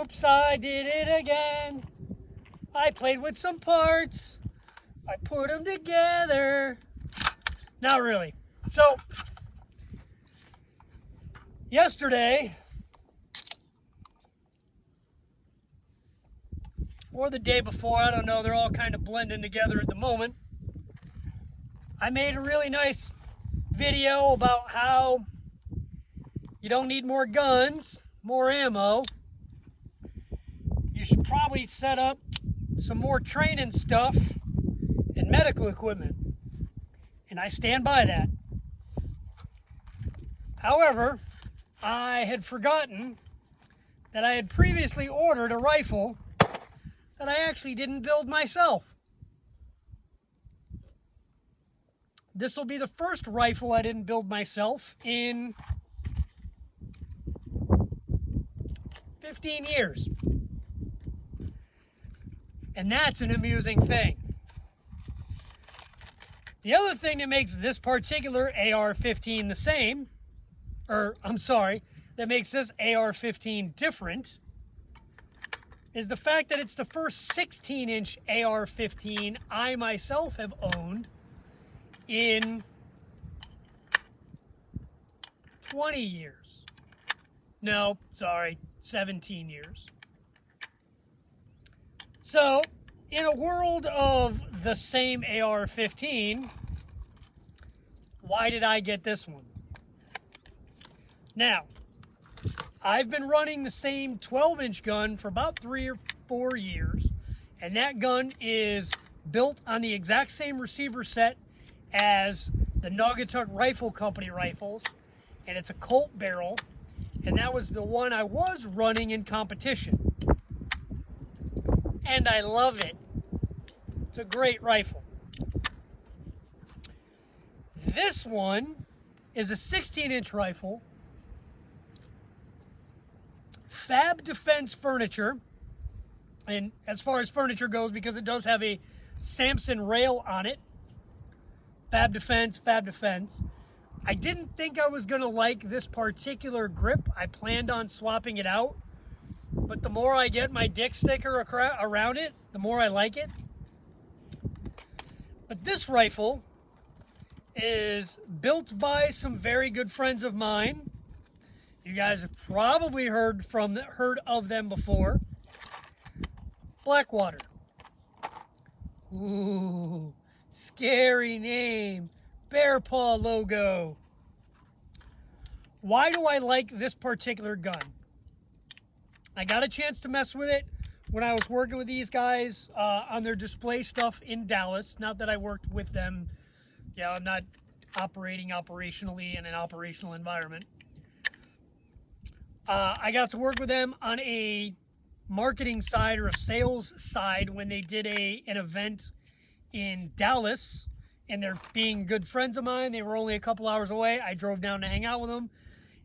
Oops, I did it again. I played with some parts. I put them together. Not really. So, yesterday, or the day before, I don't know, they're all kind of blending together at the moment, I made a really nice video about how you don't need more guns, more ammo. You should probably set up some more training stuff and medical equipment. And I stand by that. However, I had forgotten that I had previously ordered a rifle that I actually didn't build myself. This will be the first rifle I didn't build myself in 15 years. And that's an amusing thing. The other thing that makes this particular AR-15 the same, that makes this AR-15 different, is the fact that it's the first 16-inch AR-15 I myself have owned in 20 years. No, sorry, 17 years. So, in a world of the same AR-15, why did I get this one? Now, I've been running the same 12-inch gun for about 3 or 4 years, and that gun is built on the exact same receiver set as the Naugatuck Rifle Company rifles, and it's a Colt barrel, and that was the one I was running in competition. And I love it. It's a great rifle. This one is a 16-inch rifle, Fab Defense Furniture, and as far as furniture goes, because it does have a Samson rail on it, Fab Defense, Fab Defense. I didn't think I was going to like this particular grip. I planned on swapping it out. But the more I get my dick sticker around it, the more I like it. But this rifle is built by some very good friends of mine. You guys have probably heard of them before. BlackWater. Ooh, scary name. Bear paw logo. Why do I like this particular gun? I got a chance to mess with it when I was working with these guys on their display stuff in Dallas. Not that I worked with them. Yeah, I'm not operating operationally in an operational environment. I got to work with them on a marketing side or a sales side when they did an event in Dallas. And they're being good friends of mine. They were only a couple hours away. I drove down to hang out with them.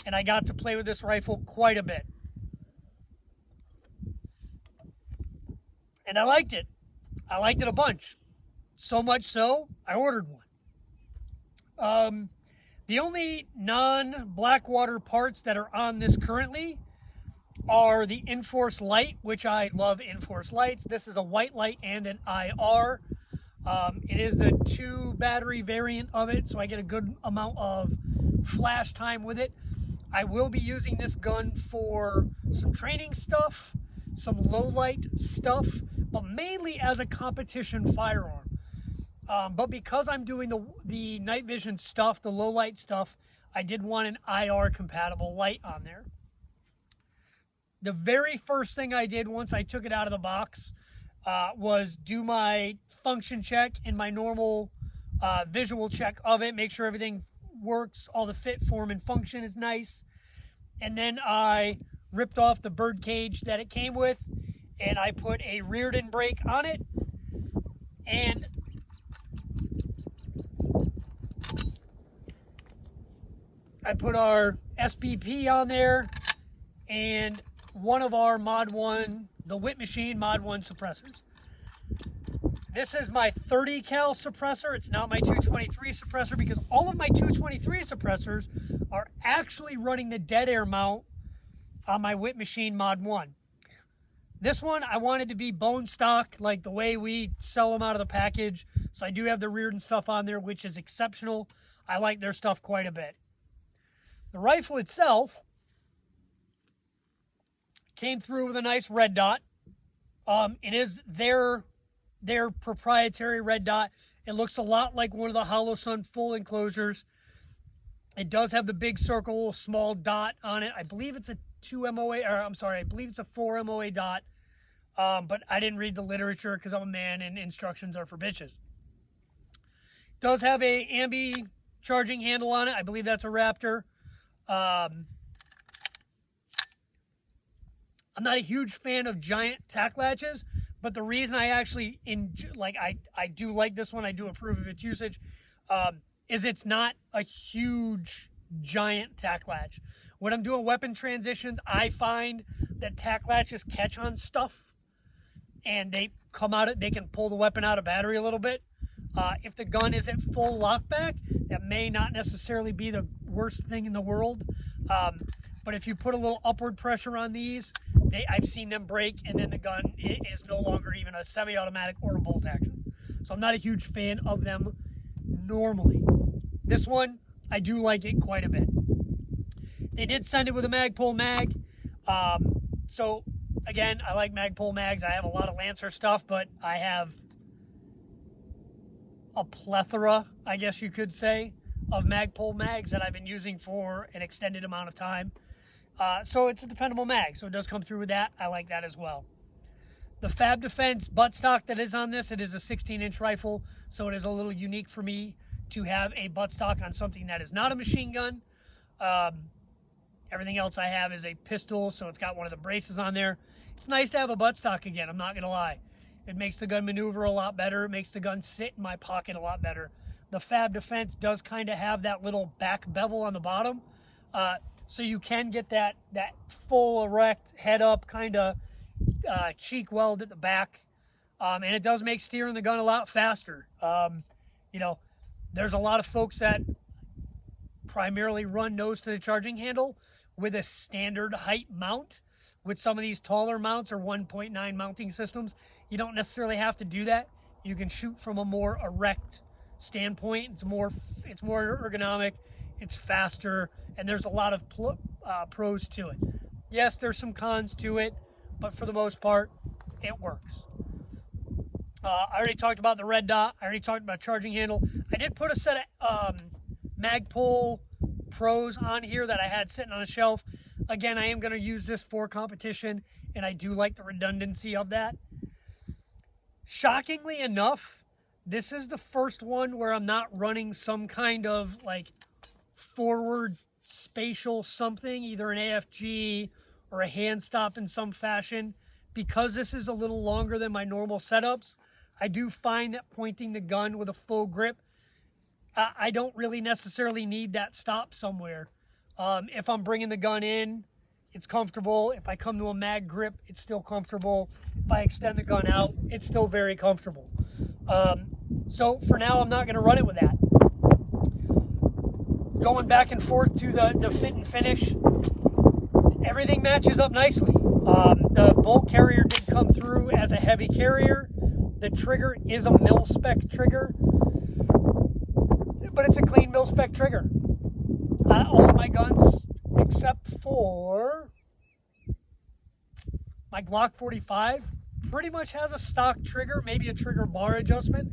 And I got to play with this rifle quite a bit. And I liked it. I liked it a bunch. So much so, I ordered one. The only non-BlackWater parts that are on this currently are the Enforce Light, which I love Enforce Lights. This is a white light and an IR. It is the 2 battery variant of it, so I get a good amount of flash time with it. I will be using this gun for some training stuff, some low light stuff, but mainly as a competition firearm. But because I'm doing the night vision stuff, the low light stuff, I did want an IR compatible light on there. The very first thing I did once I took it out of the box was do my function check and my normal visual check of it, make sure everything works, all the fit, form, and function is nice. And then I ripped off the bird cage that it came with, and I put a Reardon brake on it, and I put our SBP on there, and one of our Mod 1, the Whip Machine Mod 1 suppressors. This is my 30 cal suppressor. It's not my 223 suppressor because all of my 223 suppressors are actually running the dead air mount on my Whip Machine Mod 1. This one, I wanted to be bone stock, like the way we sell them out of the package. So I do have the Reardon stuff on there, which is exceptional. I like their stuff quite a bit. The rifle itself came through with a nice red dot. It is their proprietary red dot. It looks a lot like one of the Hollow Sun full enclosures. It does have the big circle, small dot on it. I believe it's a 2 MOA, or I'm sorry, I believe it's a 4 MOA dot. But I didn't read the literature because I'm a man and instructions are for bitches. It does have a ambi charging handle on it. I believe that's a Raptor. I'm not a huge fan of giant tack latches, but the reason I actually I do like this one, I do approve of its usage, is it's not a huge giant tack latch. When I'm doing weapon transitions, I find that tack latches catch on stuff and they can pull the weapon out of battery a little bit. If the gun is at full lockback, that may not necessarily be the worst thing in the world. But if you put a little upward pressure on these, I've seen them break, and then the gun is no longer even a semi-automatic or a bolt action. So I'm not a huge fan of them normally. This one, I do like it quite a bit. They did send it with a Magpul mag. So again, I like Magpul mags. I have a lot of Lancer stuff, but I have a plethora, I guess you could say, of Magpul mags that I've been using for an extended amount of time. So it's a dependable mag, so it does come through with that. I like that as well. The Fab Defense buttstock that is on this, it is a 16-inch rifle, so it is a little unique for me to have a buttstock on something that is not a machine gun. Everything else I have is a pistol, so it's got one of the braces on there. It's nice to have a buttstock again, I'm not going to lie. It makes the gun maneuver a lot better. It makes the gun sit in my pocket a lot better. The Fab Defense does kind of have that little back bevel on the bottom. So you can get that full erect, head up kind of cheek weld at the back. And it does make steering the gun a lot faster. There's a lot of folks that primarily run nose to the charging handle with a standard height mount. With some of these taller mounts or 1.9 mounting systems, you don't necessarily have to do that. You can shoot from a more erect standpoint. It's more ergonomic, it's faster, and there's a lot of pros to it. Yes, there's some cons to it, but for the most part, it works. I already talked about the red dot. I already talked about charging handle. I did put a set of Magpul Pros on here that I had sitting on a shelf. Again, I am going to use this for competition, and I do like the redundancy of that. Shockingly enough, this is the first one where I'm not running some kind of forward spatial something, either an AFG or a hand stop in some fashion. Because this is a little longer than my normal setups, I do find that pointing the gun with a full grip, I don't really necessarily need that stop somewhere. If I'm bringing the gun in, it's comfortable. If I come to a mag grip, it's still comfortable. If I extend the gun out, it's still very comfortable. So for now, I'm not going to run it with that. Going back and forth to the fit and finish, everything matches up nicely. The bolt carrier did come through as a heavy carrier. The trigger is a mil-spec trigger, but it's a clean mil-spec trigger. All of my guns, except for my Glock 45, pretty much has a stock trigger, maybe a trigger bar adjustment.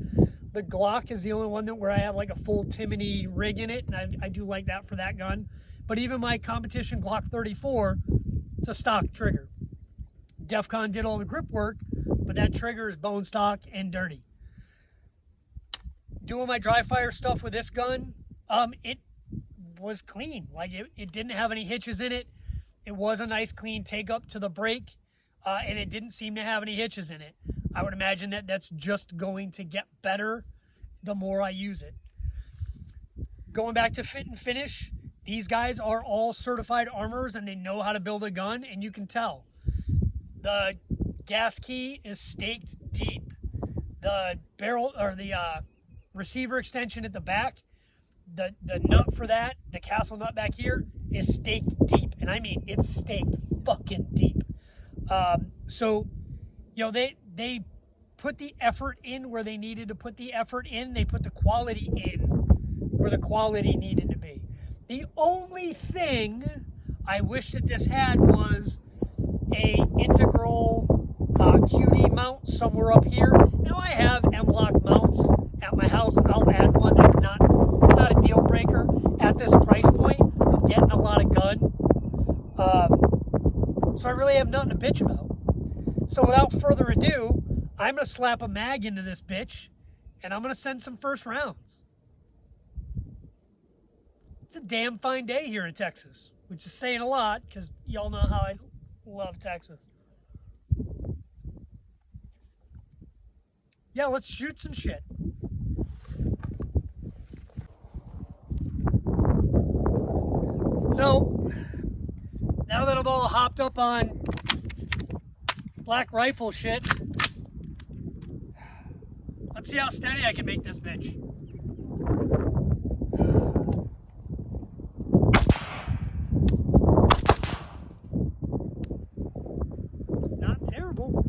The Glock is the only one where I have like a full Timony rig in it, and I do like that for that gun. But even my competition Glock 34, it's a stock trigger. Defcon did all the grip work, but that trigger is bone stock and dirty. Doing my dry fire stuff with this gun, it was clean. It didn't have any hitches in it. It was a nice clean take up to the brake, and it didn't seem to have any hitches in it. I would imagine that that's just going to get better the more I use it. Going back to fit and finish, these guys are all certified armorers and they know how to build a gun, and you can tell. The gas key is staked deep. The barrel or the receiver extension at the back, the nut for that, the castle nut back here, is staked deep. And I mean, it's staked fucking deep. So they put the effort in where they needed to put the effort in. They put the quality in where the quality needed to be. The only thing I wish that this had was a integral QD mount somewhere up here. Now I have M-Lock mounts at my house. I'll add one. That's not a deal breaker at this price point. I'm getting a lot of gun, so I really have nothing to bitch about. So without further ado, I'm going to slap a mag into this bitch, and I'm going to send some first rounds. It's a damn fine day here in Texas, which is saying a lot because y'all know how I love Texas. Yeah, let's shoot some shit. So, now that I'm all hopped up on black rifle shit, let's see how steady I can make this bitch. Not terrible.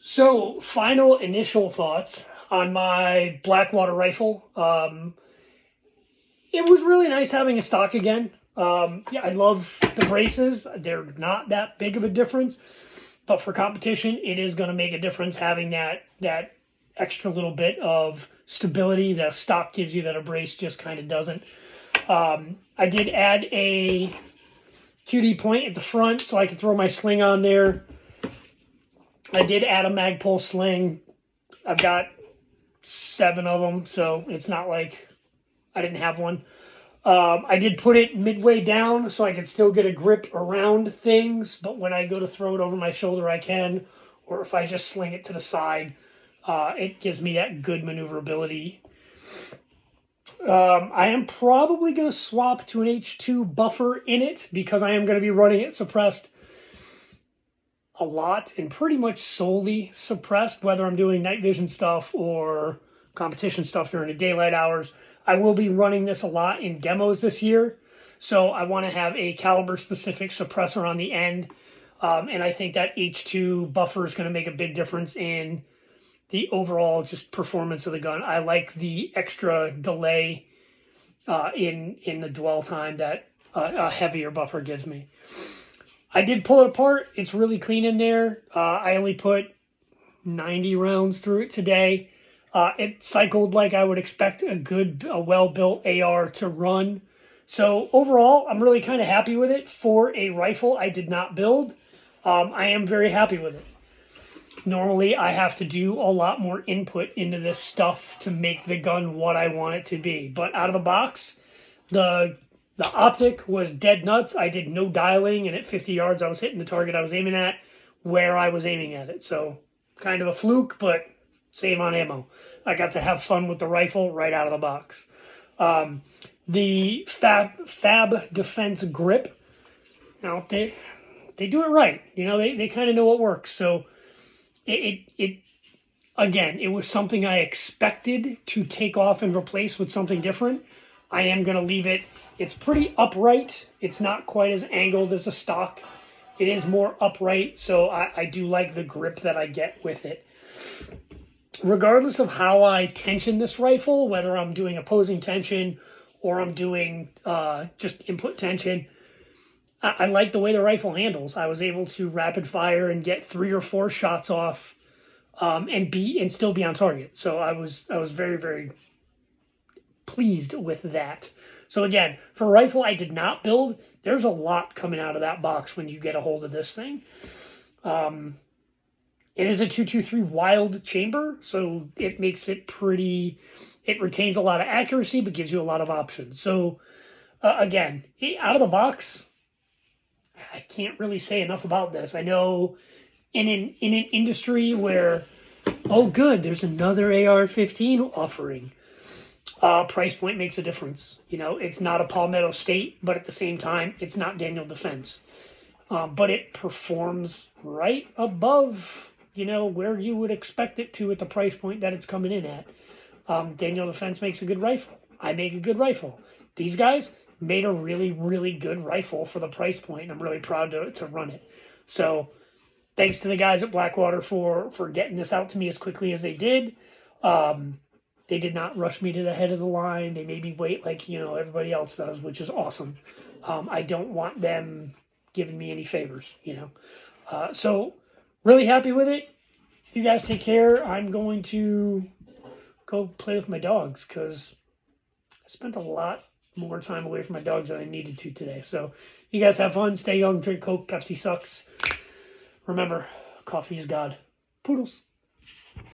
So, final initial thoughts on my BlackWater rifle. It was really nice having a stock again. Yeah, I love the braces. They're not that big of a difference, but for competition, it is going to make a difference having that extra little bit of stability that a stock gives you that a brace just kind of doesn't. I did add a QD point at the front so I could throw my sling on there. I did add a Magpul sling. I've got 7 of them, so it's not like I didn't have one. I did put it midway down so I could still get a grip around things, but when I go to throw it over my shoulder, I can. Or if I just sling it to the side, it gives me that good maneuverability. I am probably going to swap to an H2 buffer in it because I am going to be running it suppressed a lot and pretty much solely suppressed, whether I'm doing night vision stuff or competition stuff during the daylight hours. I will be running this a lot in demos this year, so I want to have a caliber specific suppressor on the end, and I think that H2 buffer is going to make a big difference in the overall just performance of the gun. I like the extra delay in the dwell time that a heavier buffer gives me. I did pull it apart. It's really clean in there. I only put 90 rounds through it today. It cycled like I would expect a well-built AR to run. So overall, I'm really kind of happy with it. For a rifle I did not build, I am very happy with it. Normally, I have to do a lot more input into this stuff to make the gun what I want it to be. But out of the box, the optic was dead nuts. I did no dialing, and at 50 yards, I was hitting the target I was aiming at where I was aiming at it. So kind of a fluke, but save on ammo. I got to have fun with the rifle right out of the box. The Fab Defense grip, they do it right. They kind of know what works. So it was something I expected to take off and replace with something different. I am going to leave it. It's pretty upright. It's not quite as angled as a stock. It is more upright, so I do like the grip that I get with it. Regardless of how I tension this rifle, whether I'm doing opposing tension or I'm doing just input tension, I like the way the rifle handles. I was able to rapid fire and get 3 or 4 shots off and still be on target. So I was very, very pleased with that. So again, for a rifle I did not build, there's a lot coming out of that box when you get a hold of this thing. It is a 223 wild chamber, so it makes it pretty, it retains a lot of accuracy, but gives you a lot of options. So Again, out of the box, I can't really say enough about this. I know in an industry where, oh good, there's another AR-15 offering. Price point makes a difference. You know, it's not a Palmetto State, but at the same time, it's not Daniel Defense. But it performs right above, you know, where you would expect it to at the price point that it's coming in at. Daniel Defense makes a good rifle. I make a good rifle. These guys made a really, really good rifle for the price point, and I'm really proud to run it. So thanks to the guys at BlackWater for getting this out to me as quickly as they did. They did not rush me to the head of the line. They made me wait like, you know, everybody else does, which is awesome. I don't want them giving me any favors, you know. So really happy with it. You guys take care. I'm going to go play with my dogs because I spent a lot more time away from my dogs than I needed to today. So you guys have fun. Stay young. Drink Coke. Pepsi sucks. Remember, coffee is God. Poodles.